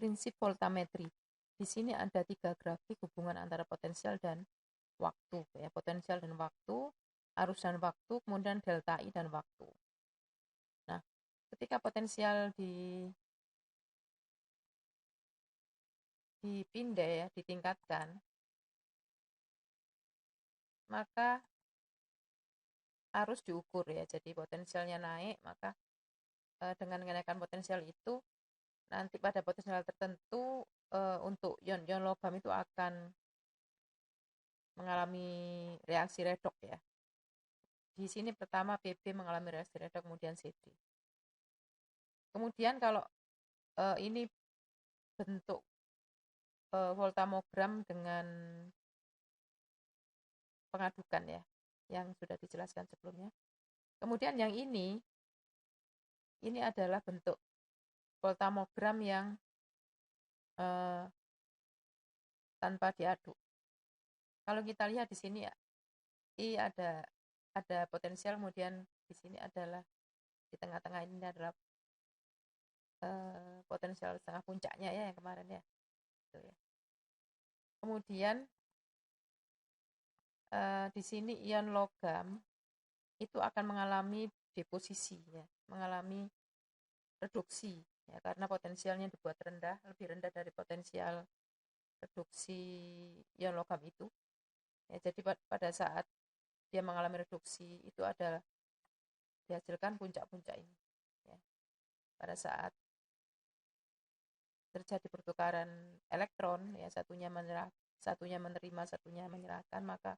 prinsip voltametri. Di sini ada 3 grafik hubungan antara potensial dan waktu, ya, potensial dan waktu, arus dan waktu, kemudian delta I dan waktu. Nah, ketika potensial dipindai, ya, ditingkatkan, maka arus diukur, ya. Jadi potensialnya naik, maka dengan kenaikan potensial itu nanti pada potensial tertentu untuk ion-ion logam itu akan mengalami reaksi redoks, ya. Di sini pertama PB mengalami reaksi redoks, kemudian CD. Kemudian kalau ini bentuk voltamogram dengan pengadukan, ya, yang sudah dijelaskan sebelumnya. Kemudian yang ini adalah bentuk voltamogram yang tanpa diaduk. Kalau kita lihat di sini, ya, I ada potensial, kemudian di sini adalah di tengah-tengah ini adalah potensial setengah puncaknya, ya, yang kemarin, ya. Gitu, ya. Kemudian di sini ion logam itu akan mengalami deposisi, ya, mengalami reduksi, ya, karena potensialnya dibuat rendah, lebih rendah dari potensial reduksi ion logam itu. Ya, jadi pada saat dia mengalami reduksi itu adalah dihasilkan puncak-puncak ini, ya. Pada saat terjadi pertukaran elektron, ya, satunya menerima, satunya menyerahkan, maka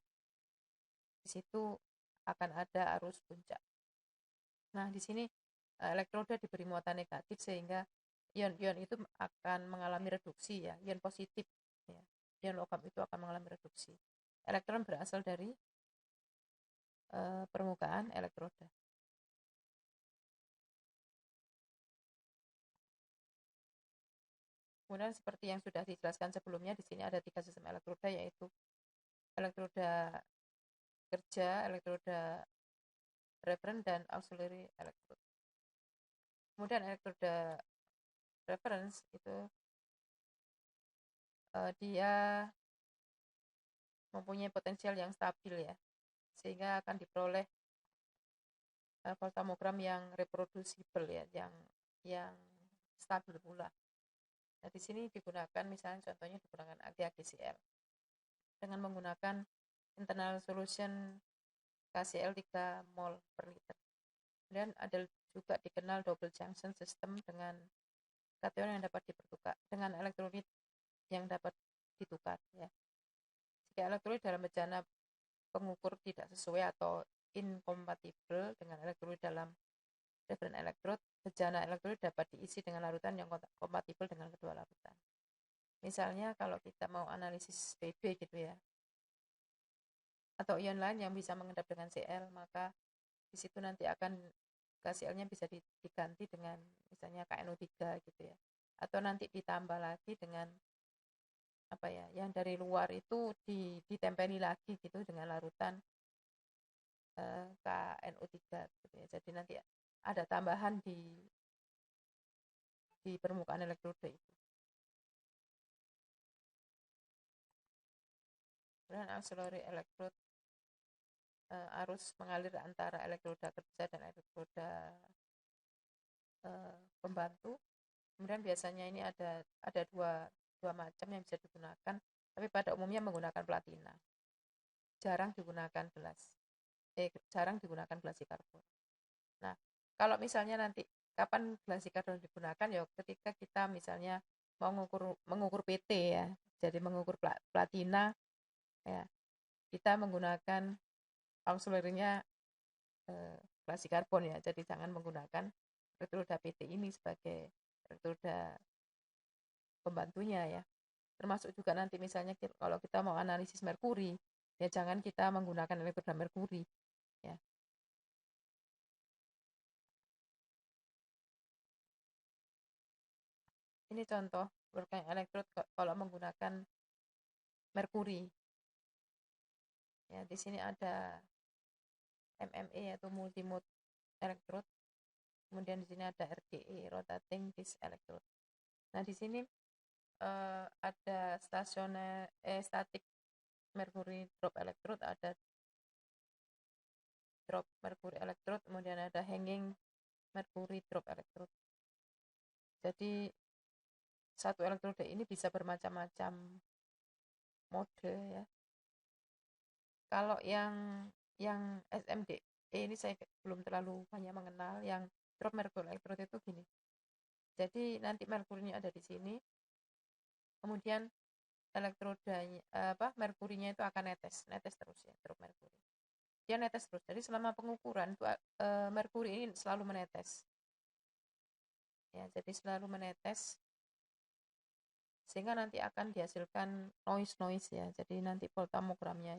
di situ akan ada arus puncak. Nah, di sini elektroda diberi muatan negatif sehingga ion-ion itu akan mengalami reduksi, ya, ion positif, ya. Ion logam itu akan mengalami reduksi. Elektron berasal dari permukaan elektroda. Kemudian seperti yang sudah dijelaskan sebelumnya, di sini ada 3 sistem elektroda, yaitu elektroda kerja, elektroda reference, dan auxiliary electrode. Kemudian elektroda reference itu dia mempunyai potensial yang stabil, ya, sehingga akan diperoleh voltamogram yang reproducible, ya, yang stabil pula. Nah, di sini digunakan, misalnya contohnya digunakan AgCl dengan menggunakan internal solution KCl 3 mol per liter. Kemudian ada juga dikenal double junction system dengan kation yang dapat dipertukar dengan elektrolit yang dapat ditukar, ya. Jika elektrolit dalam bejana pengukur tidak sesuai atau incompatible dengan elektrolit dalam reference elektrod, bejana elektrolit dapat diisi dengan larutan yang kompatibel dengan kedua larutan. Misalnya kalau kita mau analisis PB gitu, ya, atau ion lain yang bisa mengendap dengan Cl, maka di situ nanti akan KCl-nya bisa diganti dengan misalnya KNO3 gitu, ya. Atau nanti ditambah lagi dengan apa, ya, yang dari luar itu ditempeli lagi gitu dengan larutan KNO3 gitu, ya. Jadi nanti ada tambahan di permukaan elektroda itu. Kemudian auxiliary electrode, arus mengalir antara elektroda kerja dan elektroda pembantu. Kemudian biasanya ini ada dua macam yang bisa digunakan, tapi pada umumnya menggunakan platina. Jarang digunakan gelasi karbon. Nah, kalau misalnya nanti kapan gelasi karbon digunakan, ya, ketika kita misalnya mau mengukur PT, ya. Jadi mengukur platina, ya, kita menggunakan auxiliary-nya gelasi karbon, ya. Jadi jangan menggunakan elektroda PT ini sebagai elektroda pembantunya, ya. Termasuk juga nanti misalnya kalau kita mau analisis merkuri, ya jangan kita menggunakan elektroda merkuri, ya. Ini contoh working electrode kalau menggunakan merkuri. Ya, di sini ada MME atau multimode electrode. Kemudian di sini ada RDE, rotating disk electrode. Nah, di sini ada static mercury drop electrode, ada drop mercury electrode, kemudian ada hanging mercury drop electrode. Jadi satu elektroda ini bisa bermacam-macam mode ya. Kalau yang SMD ini saya belum terlalu banyak mengenal. Yang drop mercury electrode itu gini. Jadi nanti merkurinya ada di sini, kemudian elektrodanya merkurinya itu akan netes terus ya, drop merkuri. Dia netes terus. Jadi selama pengukuran itu merkuri ini selalu menetes. Ya, jadi selalu menetes sehingga nanti akan dihasilkan noise ya. Jadi nanti voltammogramnya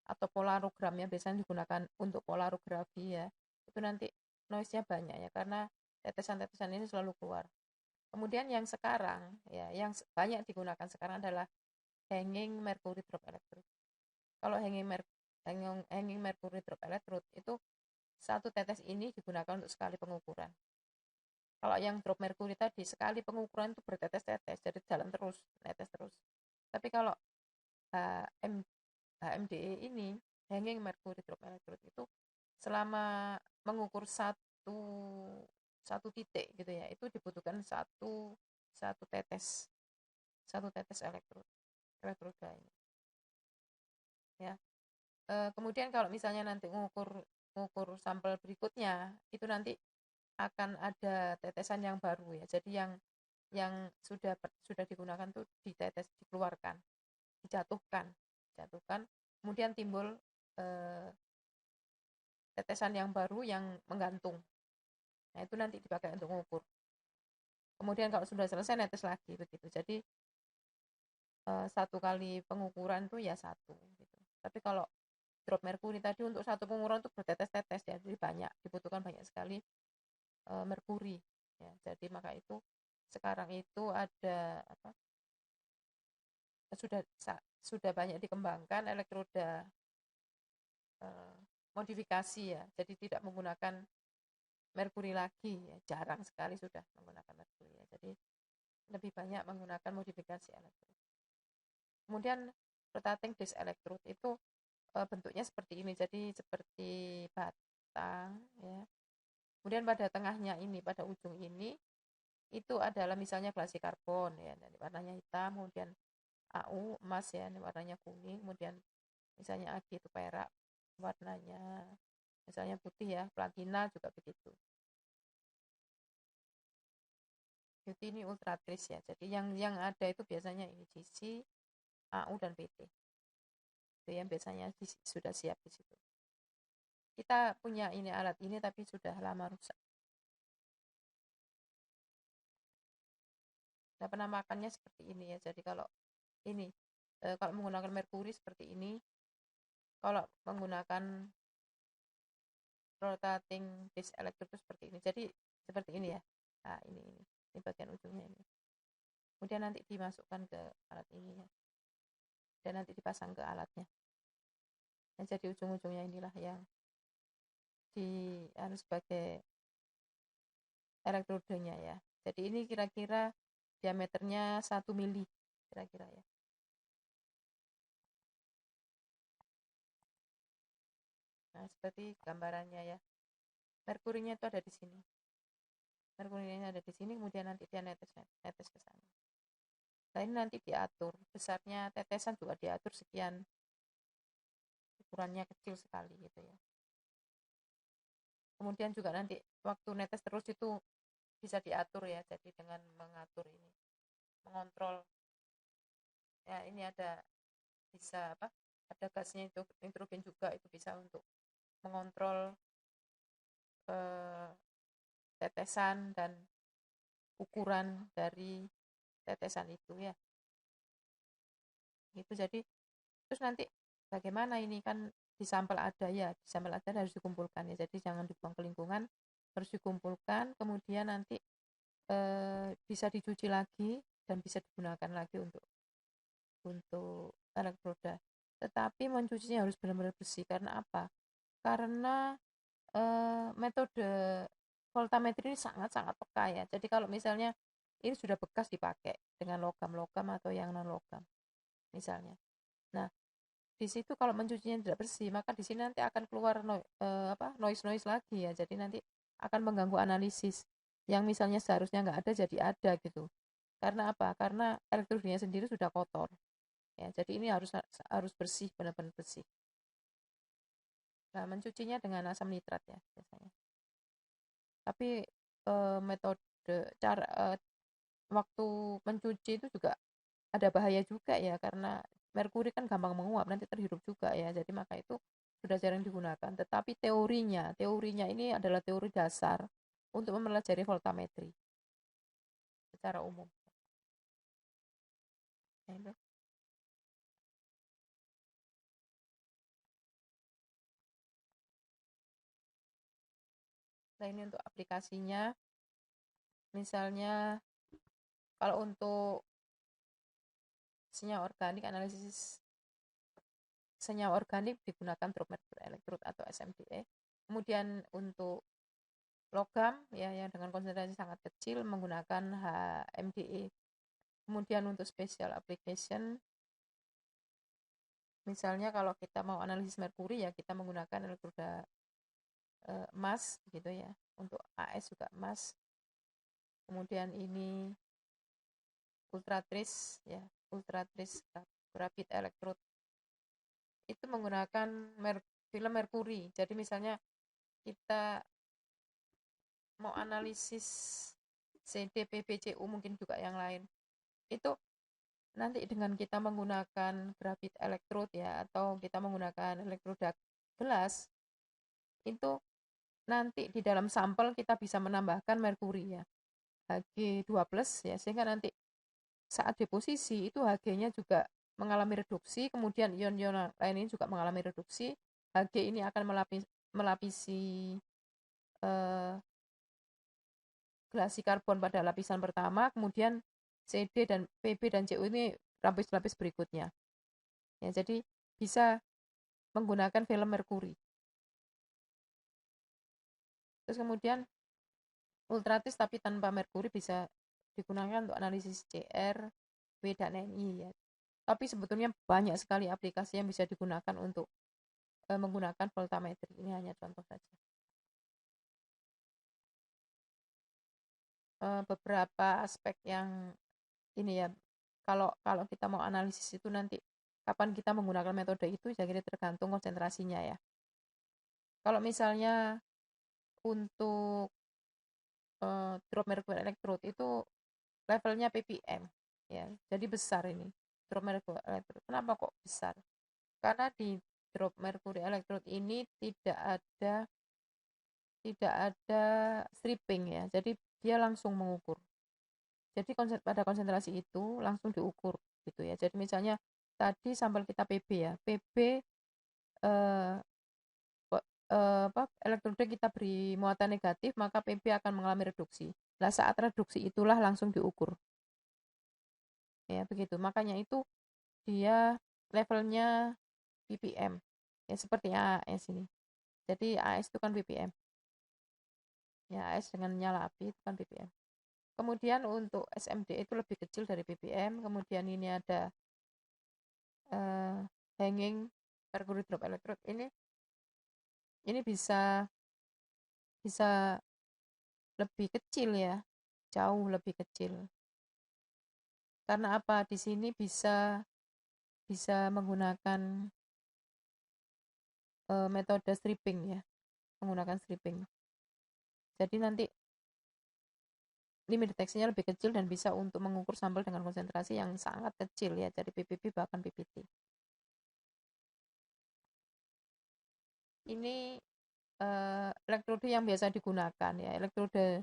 atau polarogramnya biasanya digunakan untuk polarografi ya. Itu nanti noise-nya banyak ya karena tetesan-tetesan ini selalu keluar. Kemudian yang sekarang ya, yang banyak digunakan sekarang adalah hanging mercury drop electrode. Kalau hanging mercury drop electrode itu satu tetes ini digunakan untuk sekali pengukuran. Kalau yang drop mercury tadi sekali pengukuran itu bertetes-tetes, jadi jalan terus, netes terus. Tapi kalau HMDE ini, hanging mercury drop electrode itu selama mengukur satu titik gitu ya, itu dibutuhkan satu tetes elektroda ini. Ya. Kemudian kalau misalnya nanti mengukur sampel berikutnya, itu nanti akan ada tetesan yang baru ya. Jadi yang sudah digunakan tuh dikeluarkan, dijatuhkan, kemudian timbul tetesan yang baru yang menggantung. Nah, itu nanti dipakai untuk mengukur. Kemudian kalau sudah selesai netes lagi begitu. Jadi satu kali pengukuran tuh ya satu gitu. Tapi kalau drop merkuri tadi untuk satu pengukuran tuh bertetes-tetes ya, jadi banyak, dibutuhkan banyak sekali merkuri ya. Jadi maka itu sekarang itu ada sudah banyak dikembangkan elektroda modifikasi ya. Jadi tidak menggunakan merkuri lagi ya. Jarang sekali sudah menggunakan merkuri ya. Jadi lebih banyak menggunakan modifikasi elektroda. Kemudian rotating disk electrode itu bentuknya seperti ini. Jadi seperti batang ya. Kemudian pada tengahnya ini, pada ujung ini itu adalah misalnya glasi karbon ya, warnanya hitam, kemudian AU emas ya, warnanya kuning, kemudian misalnya Ag itu perak, warnanya misalnya putih ya, platina juga begitu. Jadi ini ultratris ya. Jadi yang ada itu biasanya ini GC, AU dan PT. Itu yang biasanya sudah siap di situ. Kita punya ini alat ini tapi sudah lama rusak. Nah, penampakannya seperti ini ya. Jadi kalau ini kalau menggunakan merkuri seperti ini, kalau menggunakan rotating disk electrode itu seperti ini. Jadi seperti ini ya. Nah, ini bagian ujungnya ini. Kemudian nanti dimasukkan ke alat ini ya. Dan nanti dipasang ke alatnya. Nah, jadi ujung-ujungnya inilah yang harus sebagai elektrodenya ya. Jadi ini kira-kira diameternya 1 mili kira-kira ya. Nah, seperti gambarannya ya. Merkurinya itu ada di sini. Merkurinya ada di sini, kemudian nanti dia netes ke sana. Nah, ini nanti diatur. Besarnya tetesan juga diatur sekian. Ukurannya kecil sekali gitu ya. Kemudian juga nanti waktu netes terus itu bisa diatur ya. Jadi dengan mengatur ini, mengontrol. Ya, ini ada bisa ada gasnya itu nitrogen juga, itu bisa untuk mengontrol tetesan dan ukuran dari tetesan itu ya. Gitu. Jadi terus nanti bagaimana ini kan di sampel ada ya, di sampel ada harus dikumpulkan ya. Jadi jangan dibuang ke lingkungan, harus dikumpulkan, kemudian nanti bisa dicuci lagi dan bisa digunakan lagi untuk elektroda. Tetapi mencucinya harus benar-benar bersih. Karena apa? Karena metode voltametri ini sangat-sangat peka ya. Jadi kalau misalnya ini sudah bekas dipakai dengan logam-logam atau yang non logam misalnya. Nah, di situ kalau mencucinya tidak bersih, maka di sini nanti akan keluar noise lagi ya. Jadi nanti akan mengganggu analisis yang misalnya seharusnya nggak ada jadi ada gitu. Karena apa? Karena elektrodnya sendiri sudah kotor. Ya, jadi ini harus bersih, benar-benar bersih. Nah, mencucinya dengan asam nitrat ya biasanya. Tapi metode cara waktu mencuci itu juga ada bahaya juga ya, karena merkuri kan gampang menguap, nanti terhirup juga ya. Jadi maka itu sudah jarang digunakan. Tetapi teorinya ini adalah teori dasar untuk mempelajari voltametri secara umum. Nah, ini untuk aplikasinya, misalnya kalau untuk senyawa organik, analisis senyawa organik digunakan drop mercury electrode atau SMDE. Kemudian untuk logam ya yang dengan konsentrasi sangat kecil menggunakan HMDE. Kemudian untuk special application, misalnya kalau kita mau analisis merkuri ya kita menggunakan elektroda emas gitu ya. Untuk AS juga emas. Kemudian ini ultratrace ya, ultratrace graphite electrode itu menggunakan film merkuri. Jadi misalnya kita mau analisis CD, PBCU mungkin juga yang lain. Itu nanti dengan kita menggunakan graphite electrode ya atau kita menggunakan elektroda gelas, itu nanti di dalam sampel kita bisa menambahkan merkuri ya, Hg2+ ya, sehingga nanti saat deposisi itu Hg-nya juga mengalami reduksi, kemudian ion-ion lain ini juga mengalami reduksi. Hg ini akan melapisi gelasi karbon pada lapisan pertama, kemudian CD dan PB dan CU ini lapis-lapis berikutnya. Ya, jadi bisa menggunakan film merkuri. Terus kemudian ultratis tapi tanpa merkuri bisa digunakan untuk analisis CR, W dan NI ya. Tapi sebetulnya banyak sekali aplikasi yang bisa digunakan untuk menggunakan voltametri. Ini hanya contoh saja. Beberapa aspek yang ini ya, kalau kita mau analisis itu nanti kapan kita menggunakan metode itu jadi tergantung konsentrasinya ya. Kalau misalnya untuk drop mercury electrode itu levelnya ppm ya, jadi besar ini drop mercury electrode. Kenapa kok besar? Karena di drop mercury electrode ini tidak ada stripping ya, jadi dia langsung mengukur. Jadi pada konsentrasi itu langsung diukur gitu ya. Jadi misalnya tadi sampel kita PB ya, PB elektroda kita beri muatan negatif, maka PB akan mengalami reduksi. Nah, saat reduksi itulah langsung diukur. Ya, begitu. Makanya itu dia levelnya ppm. Ya, seperti AS ini. Jadi AS itu kan ppm. Ya, AS dengan nyala api itu kan ppm. Kemudian untuk SMD itu lebih kecil dari ppm. Kemudian ini ada hanging mercury drop electrode ini bisa lebih kecil ya, jauh lebih kecil. Karena apa? Di sini bisa menggunakan metode stripping ya, menggunakan stripping. Jadi nanti limit deteksinya lebih kecil dan bisa untuk mengukur sampel dengan konsentrasi yang sangat kecil ya, dari ppb bahkan ppt. Ini elektrode yang biasa digunakan ya, elektrode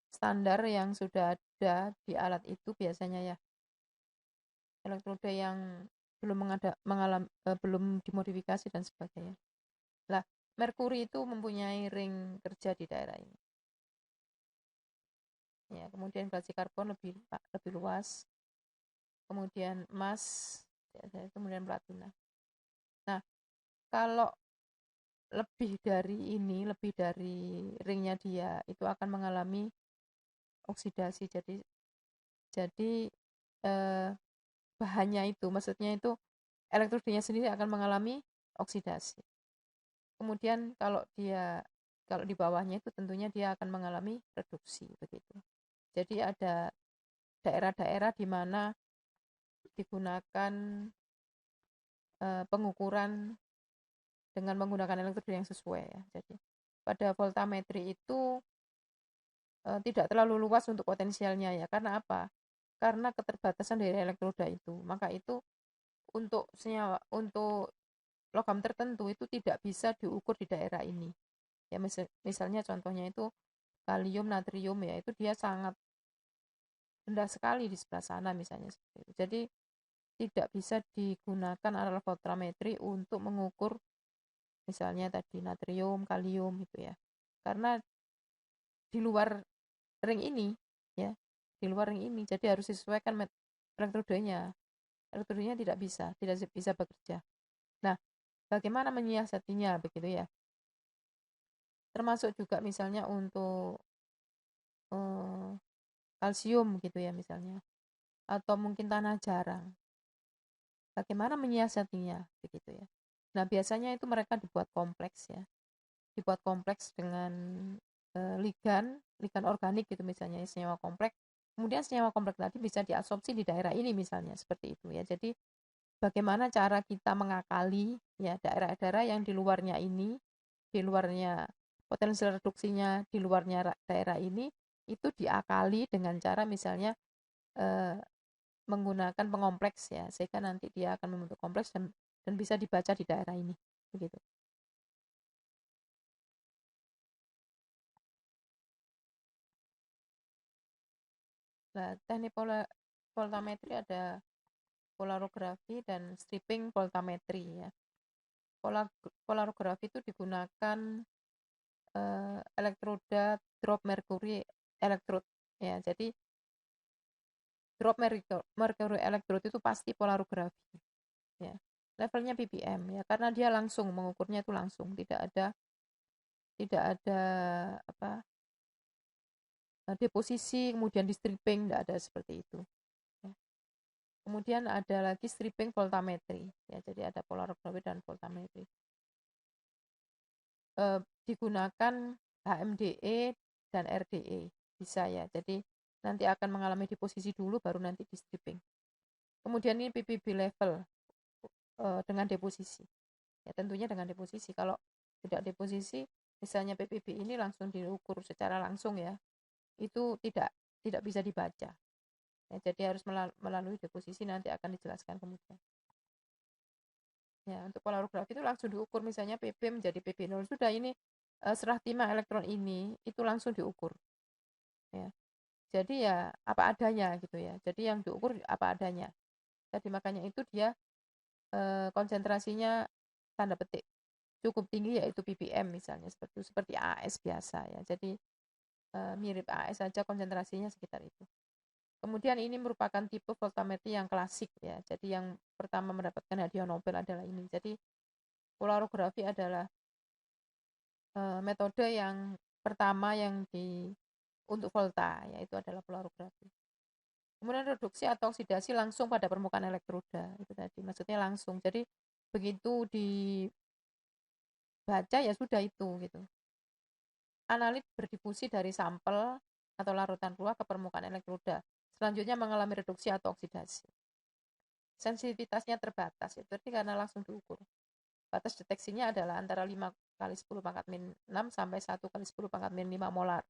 standar yang sudah ada di alat itu biasanya ya. Elektrode yang belum dimodifikasi dan sebagainya. Lah, merkuri itu mempunyai ring kerja di daerah ini. Ya, kemudian gelasi karbon lebih luas. Kemudian emas, ya, kemudian platina. Nah, kalau lebih dari ringnya dia itu akan mengalami oksidasi. Jadi Jadi bahannya itu, maksudnya itu elektrodanya sendiri akan mengalami oksidasi. Kemudian kalau di bawahnya itu tentunya dia akan mengalami reduksi begitu. Jadi ada daerah-daerah di mana digunakan pengukuran dengan menggunakan elektroda yang sesuai ya. Jadi pada voltametri itu tidak terlalu luas untuk potensialnya ya. Karena apa? Karena keterbatasan dari elektroda itu. Maka itu untuk senyawa untuk logam tertentu itu tidak bisa diukur di daerah ini. Ya misalnya contohnya itu kalium, natrium ya, itu dia sangat rendah sekali di sebelah sana misalnya seperti itu. Jadi tidak bisa digunakan alat voltametri untuk mengukur misalnya tadi natrium, kalium gitu ya. Karena di luar ring ini ya, di luar ring ini. Jadi harus disesuaikan elektrodanya. Elektrodanya tidak bisa bekerja. Nah, bagaimana menyiasatinya begitu ya? Termasuk juga misalnya untuk kalsium gitu ya misalnya, atau mungkin tanah jarang. Bagaimana menyiasatinya begitu ya? Nah, biasanya itu mereka dibuat kompleks ya. Dibuat kompleks dengan ligan organik gitu misalnya, senyawa kompleks. Kemudian senyawa kompleks tadi bisa diabsorpsi di daerah ini misalnya, seperti itu ya. Jadi bagaimana cara kita mengakali ya daerah-daerah yang di luarnya ini, di luarnya potensial reduksinya, di luarnya daerah ini, itu diakali dengan cara misalnya menggunakan pengompleks ya, sehingga nanti dia akan membentuk kompleks dan bisa dibaca di daerah ini, begitu. Nah, teknik voltametri ada polarografi dan stripping voltametri ya. Polarografi itu digunakan elektroda drop mercury electrode ya. Jadi drop mercury electrode itu pasti polarografi ya. Levelnya ppm ya, karena dia langsung mengukurnya itu langsung, tidak ada apa deposisi kemudian di stripping, tidak ada seperti itu ya. Kemudian ada lagi stripping voltametri ya, jadi ada polarografi dan voltametri. Digunakan HMDE dan RDE bisa ya, jadi nanti akan mengalami deposisi dulu baru nanti di stripping. Kemudian ini PPB level dengan deposisi ya, tentunya dengan deposisi. Kalau tidak deposisi misalnya PPB ini langsung diukur secara langsung ya, itu tidak bisa dibaca ya, jadi harus melalui deposisi, nanti akan dijelaskan kemudian ya. Untuk polarografi itu langsung diukur, misalnya PB menjadi PB0, sudah ini serah timah elektron ini itu langsung diukur ya. Jadi ya apa adanya gitu ya, jadi yang diukur apa adanya. Jadi makanya itu dia konsentrasinya tanda petik cukup tinggi, yaitu ppm misalnya seperti AS biasa ya. Jadi mirip AS saja konsentrasinya sekitar itu. Kemudian ini merupakan tipe voltametri yang klasik ya. Jadi yang pertama mendapatkan hadiah Nobel adalah ini. Jadi polarografi adalah metode yang pertama untuk volta, yaitu adalah polarografi. Kemudian reduksi atau oksidasi langsung pada permukaan elektroda, itu tadi maksudnya langsung. Jadi begitu dibaca ya sudah itu gitu. Analit berdifusi dari sampel atau larutan ruah ke permukaan elektroda. Selanjutnya mengalami reduksi atau oksidasi. Sensitivitasnya terbatas, ya, berarti karena langsung diukur. Batas deteksinya adalah antara 5 kali 10 pangkat min 6 sampai 1 kali 10 pangkat min 5 molar.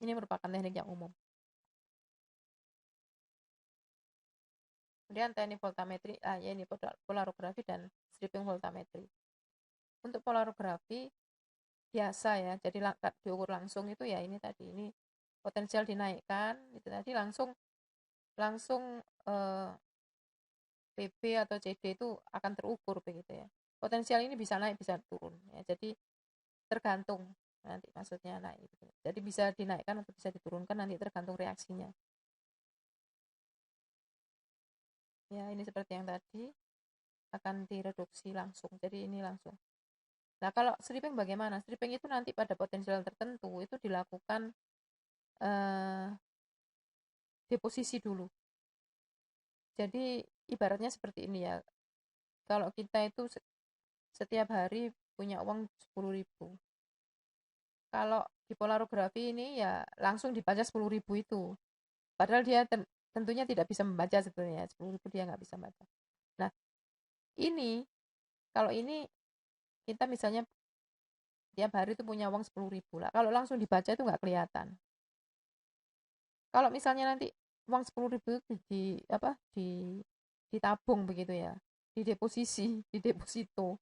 Ini merupakan teknik yang umum. Kemudian teknik voltametri, ya ini polarografi dan stripping voltametri. Untuk polarografi biasa ya, jadi diukur langsung itu ya ini tadi, ini potensial dinaikkan, itu tadi langsung PB atau CD itu akan terukur begitu ya. Potensial ini bisa naik bisa turun ya, jadi tergantung nanti maksudnya naik gitu. Jadi bisa dinaikkan atau bisa diturunkan, nanti tergantung reaksinya. Ya ini seperti yang tadi akan direduksi langsung, jadi ini langsung. Nah kalau stripping bagaimana? Stripping itu nanti pada potensial tertentu itu dilakukan deposisi dulu. Jadi ibaratnya seperti ini ya, kalau kita itu setiap hari punya uang 10.000. Kalau di polarografi ini ya langsung dibaca 10.000 itu. Padahal dia tentunya tidak bisa membaca sebetulnya, 10.000 dia nggak bisa baca. Nah, ini kalau ini kita misalnya tiap hari itu punya uang 10.000 lah. Kalau langsung dibaca itu nggak kelihatan. Kalau misalnya nanti uang 10.000 itu ditabung begitu ya, di deposisi, di deposito.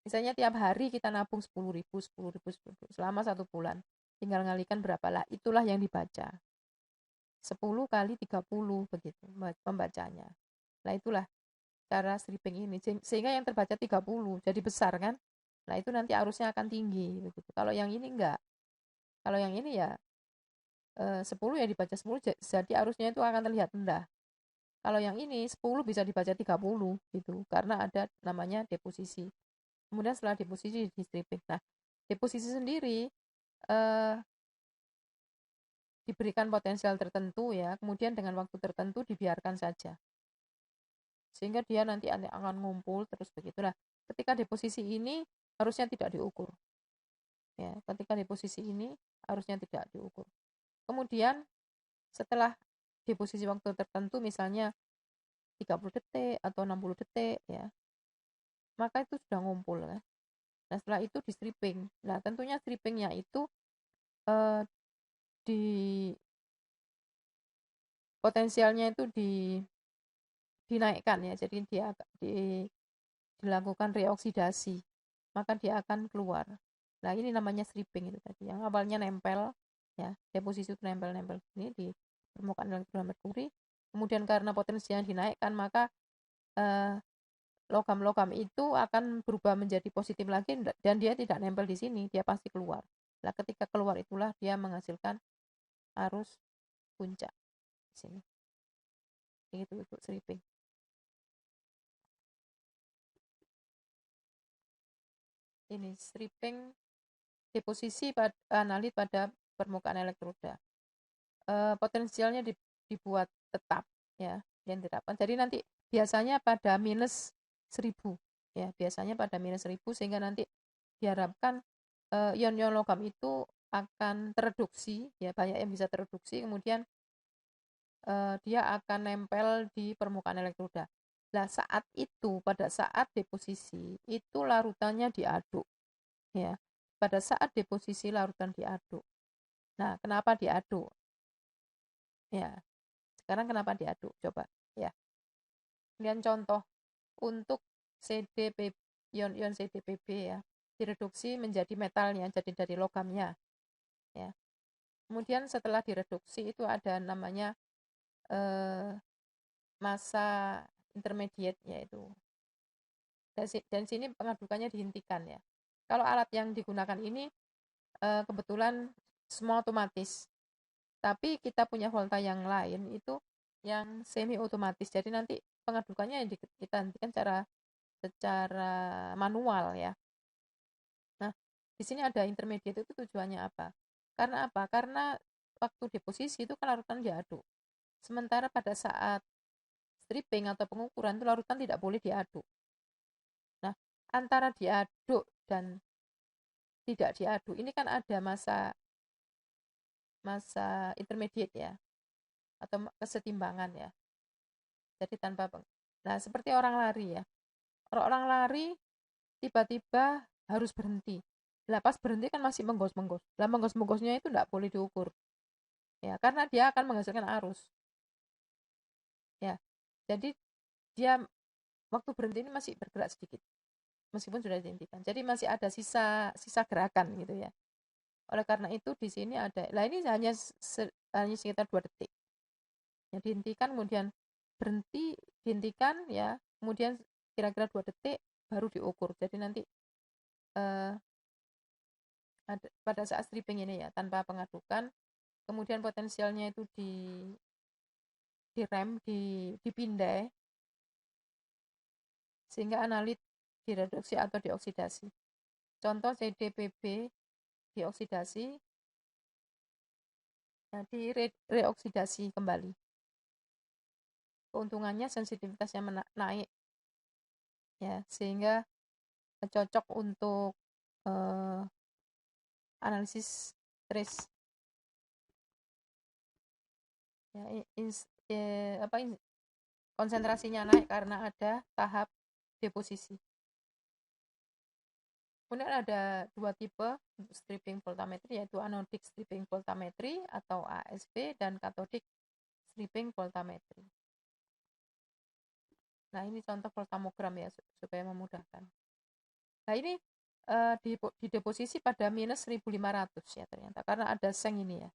Misalnya tiap hari kita nabung 10.000, 10.000, 10.000 selama 1 bulan. Tinggal ngalikan berapa lah, itulah yang dibaca. 10 kali 30 begitu pembacanya. Nah itulah cara stripping ini. Sehingga yang terbaca 30 jadi besar kan. Nah itu nanti arusnya akan tinggi begitu. Kalau yang ini enggak. Kalau yang ini ya 10 ya dibaca 10 jadi arusnya itu akan terlihat rendah. Kalau yang ini 10 bisa dibaca 30 gitu karena ada namanya deposisi. Kemudian setelah deposisi di stripping. Nah, deposisi sendiri diberikan potensial tertentu ya, kemudian dengan waktu tertentu dibiarkan saja. Sehingga dia nanti akan ngumpul terus begitulah. Ketika deposisi ini harusnya tidak diukur. Ya, ketika deposisi ini harusnya tidak diukur. Kemudian setelah deposisi waktu tertentu misalnya 30 detik atau 60 detik ya, maka itu sudah ngumpul kan. Nah setelah itu di stripping. Nah tentunya strippingnya itu di potensialnya itu dinaikkan ya, jadi dia dilakukan reoksidasi, maka dia akan keluar. Nah ini namanya stripping itu tadi, yang awalnya nempel ya, deposisi itu nempel-nempel ini di permukaan elektroda merkuri, kemudian karena potensinya dinaikkan maka logam-logam itu akan berubah menjadi positif lagi dan dia tidak nempel di sini, dia pasti keluar. Nah ketika keluar itulah dia menghasilkan arus puncak di sini. Itu stripping. Ini stripping deposisi analit pada permukaan elektroda. Potensialnya dibuat tetap ya, yang ditetapkan. Jadi nanti biasanya pada minus 1000 ya, biasanya pada minus 1000 sehingga nanti diharapkan ion-ion logam itu akan tereduksi ya, banyak yang bisa tereduksi, kemudian dia akan nempel di permukaan elektroda. Nah, saat itu pada saat deposisi itu larutannya diaduk ya. Pada saat deposisi larutan diaduk. Nah, kenapa diaduk? Ya. Sekarang kenapa diaduk? Coba ya. Kemudian contoh untuk CDPB, ion-ion CDPB ya, direduksi menjadi metalnya, jadi dari logamnya. Ya. Kemudian setelah direduksi itu ada namanya massa intermediate yaitu. Dan sini pengadukannya dihentikan ya. Kalau alat yang digunakan ini kebetulan semua otomatis. Tapi kita punya volta yang lain itu yang semi otomatis. Jadi nanti pengadukannya kita hentikan secara manual ya. Nah, di sini ada intermediate itu tujuannya apa? Karena apa? Karena waktu deposisi itu kan larutan diaduk. Sementara pada saat stripping atau pengukuran itu larutan tidak boleh diaduk. Nah, antara diaduk dan tidak diaduk ini kan ada masa intermediate ya atau kesetimbangan ya. Jadi tanpa nah seperti orang lari ya. Orang lari tiba-tiba harus berhenti. Lah pas berhenti kan masih menggos-menggos. Lah menggos-menggosnya itu tidak boleh diukur. Ya, karena dia akan menghasilkan arus. Ya. Jadi dia waktu berhenti ini masih bergerak sedikit. Meskipun sudah dihentikan. Jadi masih ada sisa gerakan gitu ya. Oleh karena itu di sini ada. Lah ini hanya sekitar 2 detik. Ya, dihentikan kemudian berhenti, dihentikan ya, kemudian kira-kira 2 detik baru diukur. Jadi nanti pada saat stripping ini ya tanpa pengadukan, kemudian potensialnya itu direm, dipindai sehingga analit direduksi atau dioksidasi. Contoh CDPB dioksidasi Jadi reoksidasi kembali. Keuntungannya sensitivitasnya naik ya, sehingga cocok untuk analisis trace ya, konsentrasinya naik karena ada tahap deposisi. Kemudian ada dua tipe stripping voltammetry, yaitu anodic stripping voltammetry atau ASV dan cathodic stripping voltammetry. Nah, ini contoh voltamogram ya, supaya memudahkan. Nah, ini di deposisi pada minus 1500 ya ternyata, karena ada seng ini ya.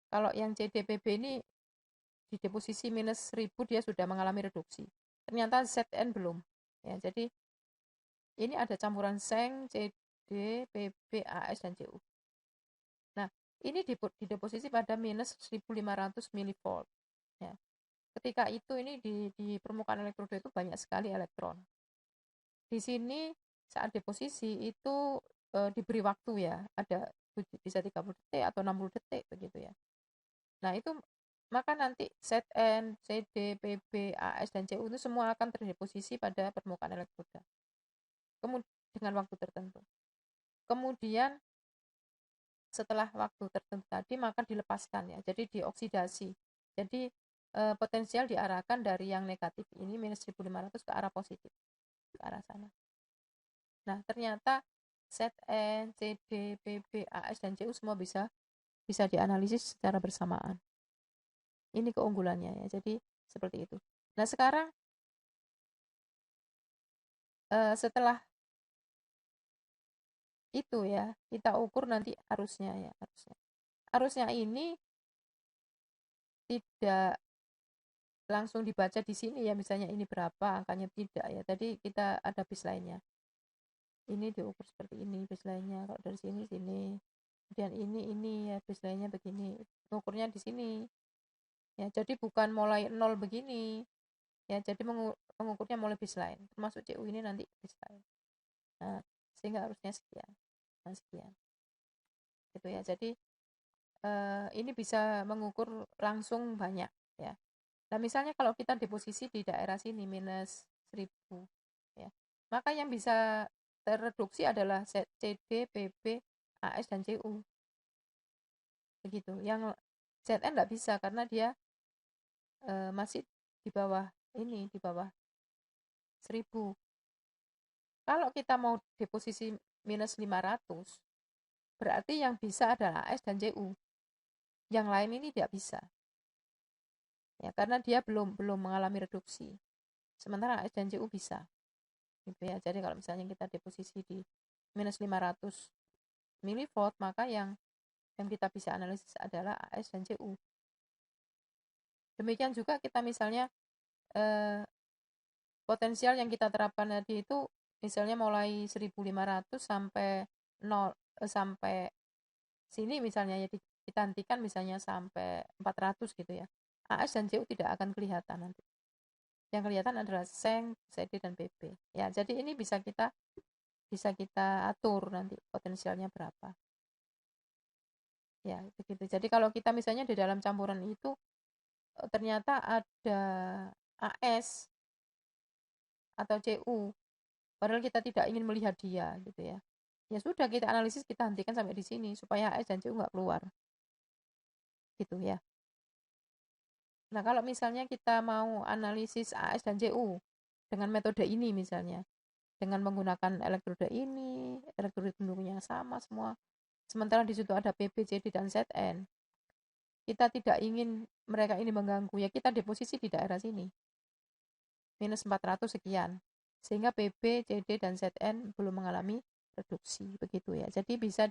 Kalau yang CDPB ini di deposisi minus 1000 dia sudah mengalami reduksi. Ternyata ZN belum. Ya, jadi ini ada campuran seng, CD, PB, AS, dan CU. Nah, ini di deposisi pada minus 1500 mV. Ya. Ketika itu ini di permukaan elektroda itu banyak sekali elektron. Di sini saat deposisi itu diberi waktu ya, ada bisa 30 detik atau 60 detik begitu ya. Nah, itu maka nanti ZN, CD, PB, AS, dan CU itu semua akan terdeposisi pada permukaan elektroda. Kemudian dengan waktu tertentu. Kemudian setelah waktu tertentu tadi maka dilepaskan ya, jadi dioksidasi. Jadi potensial diarahkan dari yang negatif ini minus 1500 ke arah positif, ke arah sana. Nah, ternyata ZN, CD, PB, AS, dan CU semua bisa dianalisis secara bersamaan. Ini keunggulannya ya, jadi seperti itu. Nah, sekarang setelah itu ya, kita ukur nanti arusnya ya, arusnya ini tidak langsung dibaca di sini ya, misalnya ini berapa angkanya, tidak ya. Tadi kita ada baseline-nya. Ini diukur seperti ini baseline-nya, kalau dari sini, kemudian ini ya baseline-nya begini, ukurnya di sini. Ya, jadi bukan mulai nol begini. Ya, jadi mengukurnya mulai baseline, termasuk CU ini nanti baseline. Nah, sehingga harusnya sekian. Nah, sekian. Gitu ya. Jadi ini bisa mengukur langsung banyak ya. Nah, misalnya kalau kita deposisi di daerah sini minus 1000 ya. Maka yang bisa terreduksi adalah CD, PB, AS, dan CU. Begitu. Yang ZN enggak bisa karena dia masih di bawah ini, di bawah 1000. Kalau kita mau deposisi minus 500, berarti yang bisa adalah AS dan CU. Yang lain ini tidak bisa. Ya, karena dia belum mengalami reduksi. Sementara AS dan CU bisa. Gitu ya. Jadi kalau misalnya kita deposisi di minus 500 mV, maka yang kita bisa analisis adalah AS dan CU. Demikian juga kita misalnya potensial yang kita terapkan tadi itu misalnya mulai 1500 sampai 0 sampai sini misalnya ya, kita hentikan misalnya sampai 400 gitu ya. AS dan CU tidak akan kelihatan nanti. Yang kelihatan adalah seng, CD, dan PB. Ya, jadi ini bisa kita atur nanti potensialnya berapa. Ya, begitu. Jadi kalau kita misalnya di dalam campuran itu ternyata ada AS atau CU, padahal kita tidak ingin melihat dia gitu ya. Ya sudah, kita analisis, kita hentikan sampai di sini supaya AS dan CU nggak keluar. Gitu ya. Nah, kalau misalnya kita mau analisis AS dan CU dengan metode ini misalnya, dengan menggunakan elektroda ini, elektroda pendukungnya sama semua, sementara di situ ada PB, CD, dan ZN, kita tidak ingin mereka ini mengganggu, ya kita deposisi di daerah sini, minus 400 sekian, sehingga PB, CD, dan ZN belum mengalami reduksi, begitu ya. Jadi bisa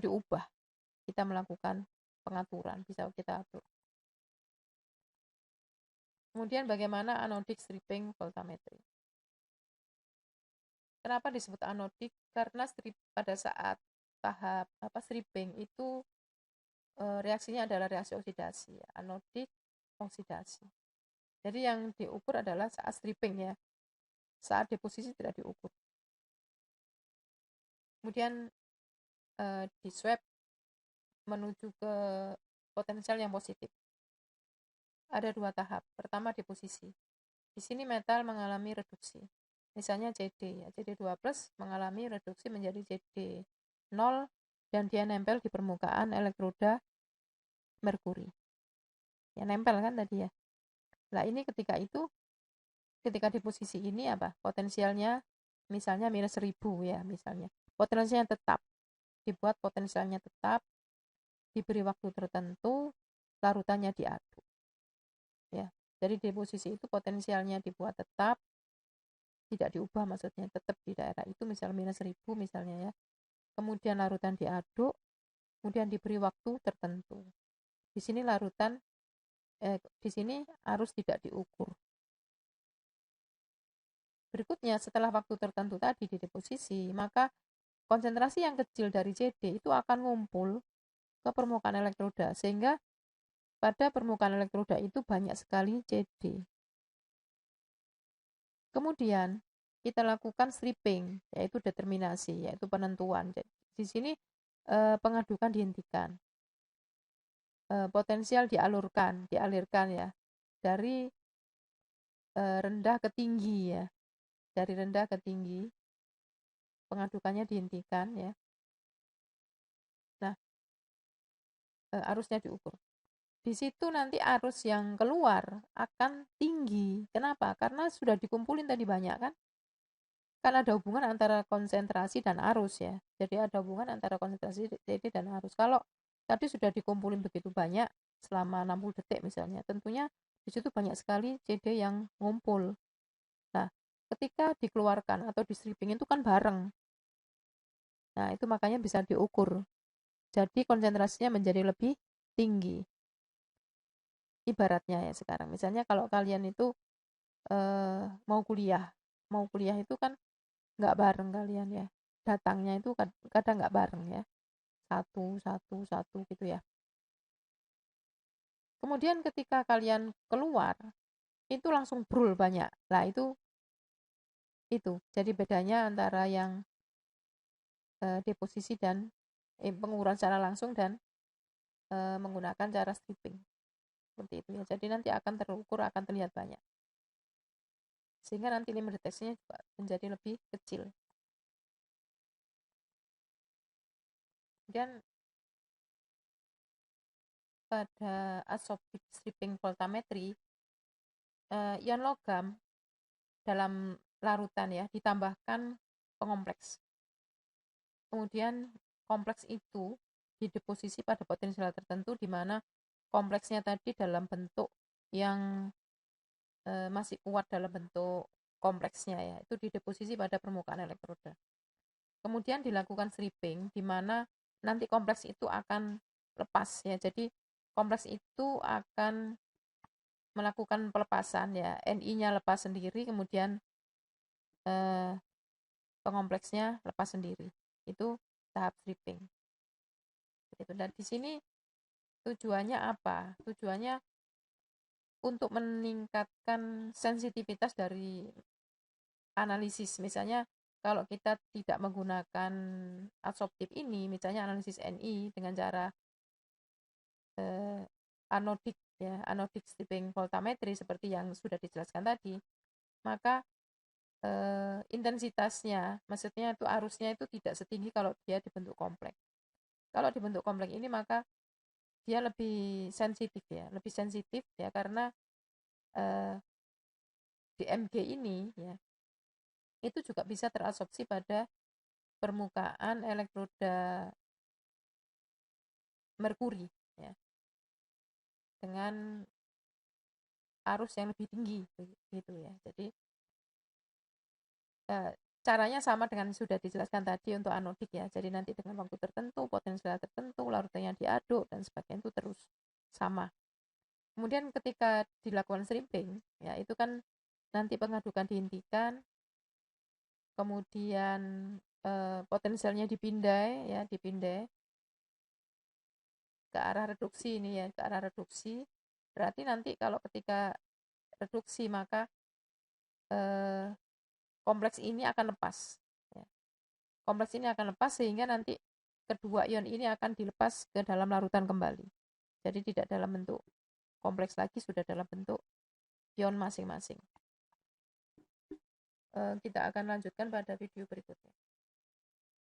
diubah, kita melakukan pengaturan, bisa kita atur. Kemudian bagaimana anodic stripping voltammetry? Kenapa disebut anodik? Karena pada saat tahap stripping itu reaksinya adalah reaksi oksidasi, ya. Anodik oksidasi. Jadi yang diukur adalah saat stripping ya. Saat deposisi tidak diukur. kemudian di swab menuju ke potensial yang positif. Ada 2 tahap. Pertama deposisi. Di sini metal mengalami reduksi. Misalnya CD, ya, CD2+ mengalami reduksi menjadi CD0 dan dia nempel di permukaan elektroda merkuri. Ya nempel kan tadi ya. Nah, ini ketika deposisi ini apa? Potensialnya misalnya -1000 ya, misalnya. Potensialnya tetap. Dibuat potensialnya tetap, diberi waktu tertentu, larutannya diaduk. Ya. Jadi deposisi itu potensialnya dibuat tetap, tidak diubah maksudnya, tetap di daerah itu misalnya -1000 misalnya ya. Kemudian larutan diaduk, kemudian diberi waktu tertentu. Di sini di sini arus tidak diukur. Berikutnya, setelah waktu tertentu tadi di deposisi, maka konsentrasi yang kecil dari CD itu akan ngumpul ke permukaan elektroda, sehingga pada permukaan elektroda itu banyak sekali CD. Kemudian, kita lakukan stripping, yaitu determinasi, yaitu penentuan. Jadi, di sini pengadukan dihentikan. Potensial dialirkan ya, dari rendah ke tinggi ya. Dari rendah ke tinggi, pengadukannya dihentikan ya. Nah, arusnya diukur. Di situ nanti arus yang keluar akan tinggi. Kenapa? Karena sudah dikumpulin tadi banyak kan? Kan ada hubungan antara konsentrasi dan arus ya. Jadi ada hubungan antara konsentrasi CD dan arus. Kalau tadi sudah dikumpulin begitu banyak selama 60 detik misalnya, tentunya di situ banyak sekali CD yang ngumpul. Nah, ketika dikeluarkan atau di stripping itu kan bareng. Nah, itu makanya bisa diukur. Jadi konsentrasinya menjadi lebih tinggi. Ibaratnya ya sekarang, misalnya kalau kalian itu mau kuliah itu kan nggak bareng kalian ya. Datangnya itu kadang nggak bareng ya. Satu gitu ya. Kemudian ketika kalian keluar, itu langsung brul banyak. Nah, itu. Jadi bedanya antara yang deposisi dan pengukuran secara langsung dan menggunakan cara stripping. Seperti itu ya. Jadi nanti akan terukur, akan terlihat banyak. Sehingga nanti limit deteksinya juga menjadi lebih kecil. Kemudian pada adsorptive stripping voltammetry, ion logam dalam larutan ya ditambahkan pengompleks. Kemudian kompleks itu dideposisi pada potensial tertentu di mana kompleksnya tadi dalam bentuk yang masih kuat dalam bentuk kompleksnya ya, itu dideposisi pada permukaan elektroda. Kemudian dilakukan stripping di mana nanti kompleks itu akan lepas ya. Jadi kompleks itu akan melakukan pelepasan ya, Ni-nya lepas sendiri, kemudian pengompleksnya lepas sendiri. Itu tahap stripping. Dan di sini tujuannya apa? Tujuannya untuk meningkatkan sensitivitas dari analisis. Misalnya kalau kita tidak menggunakan adsorptif ini, misalnya analisis Ni dengan cara anodic stripping voltammetry seperti yang sudah dijelaskan tadi, maka intensitasnya, maksudnya itu arusnya itu tidak setinggi kalau dia dibentuk kompleks. Kalau dibentuk kompleks ini maka dia lebih sensitif ya karena DMG ini ya itu juga bisa terabsorpsi pada permukaan elektroda merkuri ya dengan arus yang lebih tinggi gitu ya. Jadi caranya sama dengan sudah dijelaskan tadi untuk anodik ya. Jadi nanti dengan waktu tertentu, potensial tertentu, larutannya diaduk dan sebagainya itu terus sama. Kemudian ketika dilakukan stripping ya itu kan nanti pengadukan dihentikan, kemudian potensialnya dipindai ke arah reduksi ini ya, ke arah reduksi. Berarti nanti kalau ketika reduksi maka kompleks ini akan lepas. Ya. kompleks ini akan lepas sehingga nanti kedua ion ini akan dilepas ke dalam larutan kembali. Jadi tidak dalam bentuk kompleks lagi, sudah dalam bentuk ion masing-masing. Kita akan lanjutkan pada video berikutnya.